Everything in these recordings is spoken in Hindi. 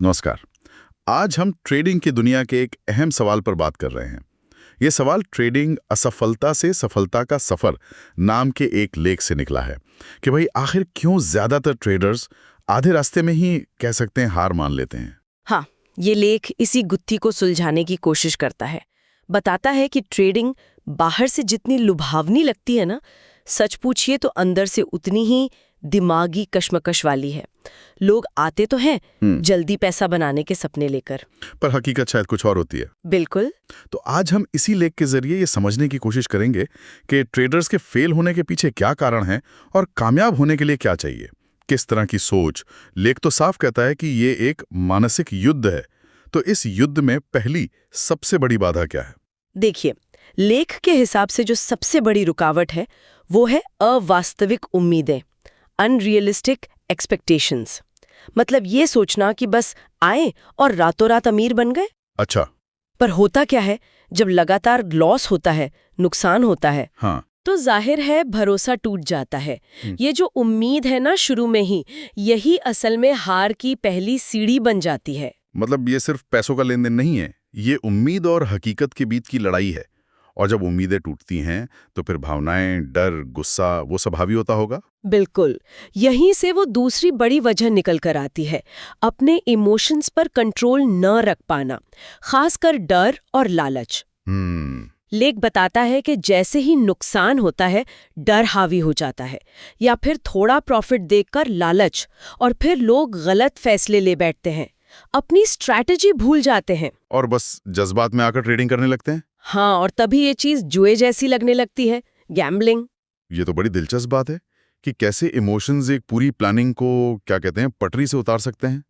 नमस्कार। आज हम ट्रेडिंग की दुनिया के एक अहम सवाल पर बात कर रहे हैं। ये सवाल ट्रेडिंग असफलता से सफलता का सफर नाम के एक लेख से निकला है कि भाई आखिर क्यों ज्यादातर ट्रेडर्स आधे रास्ते में ही कह सकते हैं हार मान लेते हैं। हाँ, ये लेख इसी गुत्थी को सुलझाने की कोशिश करता है। बताता है कि ट्रेडिंग बाहर से जितनी लुभावनी लगती है ना, सच पूछिए तो अंदर से उतनी ही दिमागी कश्मकश वाली है। लोग आते तो हैं जल्दी पैसा बनाने के सपने लेकर, पर हकीकत शायद कुछ और होती है। बिल्कुल। तो आज हम इसी लेख के जरिए ये समझने की कोशिश करेंगे कि ट्रेडर्स के फेल होने के पीछे क्या कारण है और कामयाब होने के लिए क्या चाहिए, किस तरह की सोच। लेख तो साफ कहता है कि ये एक मानसिक युद्ध है। तो इस युद्ध में पहली सबसे बड़ी बाधा क्या है? देखिए, लेख के हिसाब से जो सबसे बड़ी रुकावट है वो है अवास्तविक उम्मीदें, अनरियलिस्टिक एक्सपेक्टेशंस। मतलब ये सोचना कि बस आए और रातों रात अमीर बन गए। अच्छा। पर होता क्या है, जब लगातार लॉस होता है, नुकसान होता है, हाँ। तो जाहिर है भरोसा टूट जाता है। ये जो उम्मीद है ना शुरू में ही, यही असल में हार की पहली सीढ़ी बन जाती है। मतलब ये सिर्फ पैसों का लेन देन नहीं है, ये उम्मीद और हकीकत के बीच की लड़ाई है। और जब उम्मीदें टूटती हैं तो फिर भावनाएं, डर, गुस्सा, वो सब हावी होता होगा। बिल्कुल, यहीं से वो दूसरी बड़ी वजह निकल कर आती है, अपने इमोशंस पर कंट्रोल न रख पाना, खासकर डर और लालच। लेख बताता है कि जैसे ही नुकसान होता है, डर हावी हो जाता है, या फिर थोड़ा प्रॉफिट देखकर लालच, और फिर लोग गलत फैसले ले बैठते हैं, अपनी स्ट्रैटेजी भूल जाते हैं और बस जज्बात में आकर ट्रेडिंग करने लगते हैं। हाँ, और तभी ये चीज जुए जैसी लगने लगती है, गैम्बलिंग। ये तो बड़ी दिलचस्प बात है कि कैसे इमोशंस एक पूरी प्लानिंग को क्या कहते हैं पटरी से उतार सकते हैं।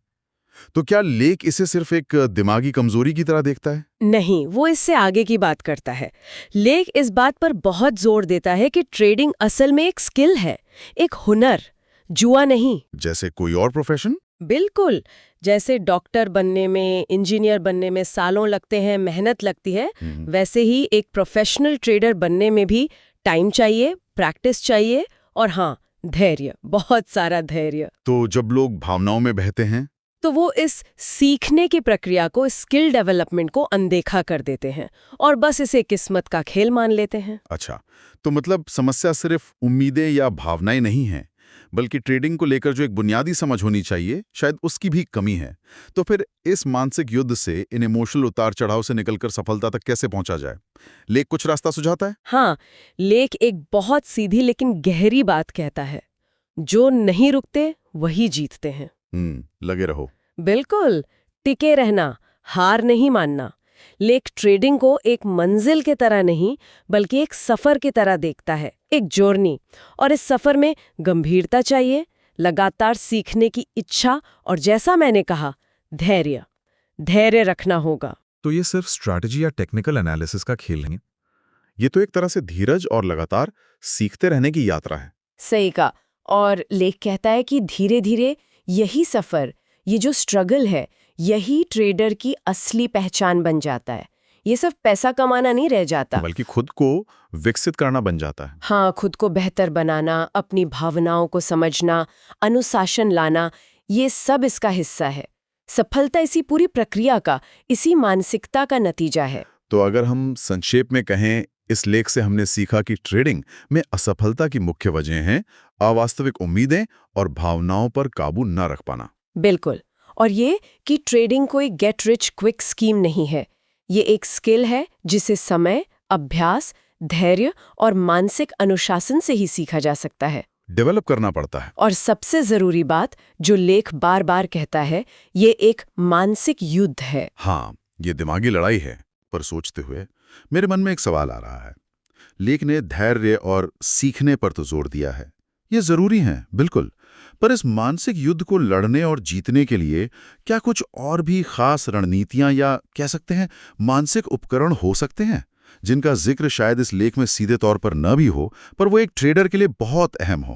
तो क्या लेख इसे सिर्फ एक दिमागी कमजोरी की तरह देखता है? नहीं, वो इससे आगे की बात करता है। लेख इस बात पर बहुत जोर देता है कि ट्रेडिंग असल में एक स्किल है, एक हुनर, जुआ नहीं। जैसे कोई और प्रोफेशन? बिल्कुल। जैसे डॉक्टर बनने में, इंजीनियर बनने में सालों लगते हैं, मेहनत लगती है, वैसे ही एक प्रोफेशनल ट्रेडर बनने में भी टाइम चाहिए, प्रैक्टिस चाहिए, और हाँ, धैर्य, बहुत सारा धैर्य। तो जब लोग भावनाओं में बहते हैं तो वो इस सीखने की प्रक्रिया को, स्किल डेवलपमेंट को अनदेखा कर देते हैं और बस इसे किस्मत का खेल मान लेते हैं। अच्छा, तो मतलब समस्या सिर्फ उम्मीदें या भावनाएं नहीं हैं, बल्कि ट्रेडिंग को लेकर जो एक बुनियादी समझ होनी चाहिए, शायद उसकी भी कमी है। तो फिर इस मानसिक युद्ध से, इन इमोशनल उतार चढ़ाव से निकलकर सफलता तक कैसे पहुंचा जाए? लेख कुछ रास्ता सुझाता है? हाँ, लेख एक बहुत सीधी लेकिन गहरी बात कहता है, जो नहीं रुकते वही जीतते हैं। लगे रहो। बिल्कुल, टिके रहना, हार नहीं मानना। लेख ट्रेडिंग को एक मंजिल के तरह नहीं, बल्कि एक सफर की तरह देखता है, एक जर्नी। और इस सफर में गंभीरता चाहिए, लगातार सीखने की इच्छा, और जैसा मैंने कहा, धैर्य। धैर्य रखना होगा। तो ये सिर्फ स्ट्रैटेजी या टेक्निकल एनालिसिस का खेल नहीं, ये तो एक तरह से धीरज और लगातार सीखते रहने की यात्रा है। सही कहा। और लेख कहता है कि धीरे धीरे यही सफर, ये जो स्ट्रगल है, यही ट्रेडर की असली पहचान बन जाता है। ये सिर्फ पैसा कमाना नहीं रह जाता, बल्कि खुद को विकसित करना बन जाता है। हाँ, खुद को बेहतर बनाना, अपनी भावनाओं को समझना, अनुशासन लाना, ये सब इसका हिस्सा है। सफलता इसी पूरी प्रक्रिया का, इसी मानसिकता का नतीजा है। तो अगर हम संक्षेप में कहें, इस लेख से हमने सीखा कि ट्रेडिंग में असफलता की मुख्य वजह हैं अवास्तविक उम्मीदें और भावनाओं पर काबू न रख पाना। बिल्कुल। और ये कि ट्रेडिंग कोई गेट रिच क्विक स्कीम नहीं है, ये एक स्किल है जिसे समय, अभ्यास, धैर्य और मानसिक अनुशासन से ही सीखा जा सकता है, डेवलप करना पड़ता है। और सबसे जरूरी बात जो लेख बार बार कहता है, ये एक मानसिक युद्ध है। हाँ, ये दिमागी लड़ाई है। पर सोचते हुए मेरे मन में एक सवाल आ रहा है। लेख ने धैर्य और सीखने पर तो जोर दिया है, ये जरूरी है, बिल्कुल। पर इस मानसिक युद्ध को लड़ने और जीतने के लिए क्या कुछ और भी खास रणनीतियां या कह सकते हैं मानसिक उपकरण हो सकते हैं, जिनका जिक्र शायद इस लेख में सीधे तौर पर न भी हो, पर वो एक ट्रेडर के लिए बहुत अहम हो?